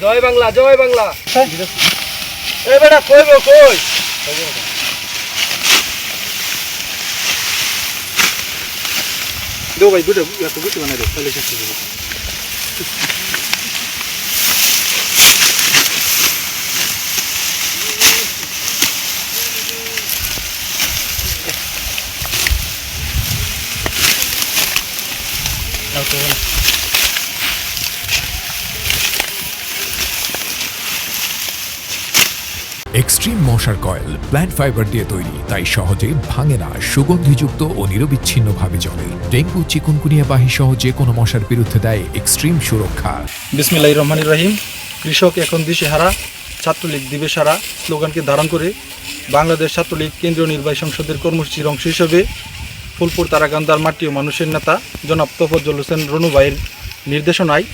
জয় বাংলা জয় বাংলা। এই বেটা কইব কই দো ভাই গুড এত গুড বানাই দাও তাহলে শেষ হবে। এক্সট্রিম মশার কয়েল প্ল্যান্ট ফাইবার দিয়ে তৈরি, তাই সহজে ভাঙে না, সুগন্ধিযুক্ত ও নিরবিচ্ছিন্নভাবে জ্বলে। ডেঙ্গু, চিকুনগুনিয়া বাহি সহ যে কোনো মশার বিরুদ্ধে দেয় এক্সট্রিম সুরক্ষা। বিসমিল্লাহির রহমানির রহিম। কৃষক এখন দিশেহারা, ছাত্রলীগ দিবেসারা স্লোগানকে ধারণ করে বাংলাদেশ ছাত্রলীগ কেন্দ্রীয় নির্বাহী সংসদের কর্মসূচির অংশ হিসেবে ফুলপুর তারাকান্দার মাটি ও মানুষের নেতা জনাব তফজ্জল হোসেন রনু ভাইয়ের নির্দেশনায়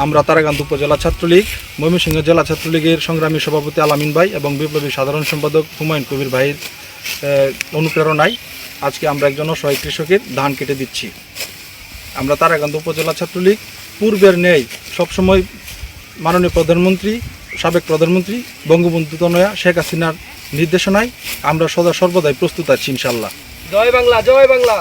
আমরা তারাকান্দা উপজেলা ছাত্রলীগ, ময়মনসিংহ জেলা ছাত্রলীগের সংগ্রামী সভাপতি আলামিন ভাই এবং বিপ্লবী সাধারণ সম্পাদক হুমায়ুন কবির ভাইয়ের অনুপ্রেরণায় আজকে আমরা একজন অসহায় কৃষকের ধান কেটে দিচ্ছি। আমরা তারাকান্দা উপজেলা ছাত্রলীগ পূর্বের ন্যায় সবসময় মাননীয় প্রধানমন্ত্রী, সাবেক প্রধানমন্ত্রী বঙ্গবন্ধু তনয়া শেখ হাসিনার নির্দেশনায় আমরা সদা সর্বদাই প্রস্তুত আছি ইনশাল্লাহ। জয় বাংলা জয় বাংলা।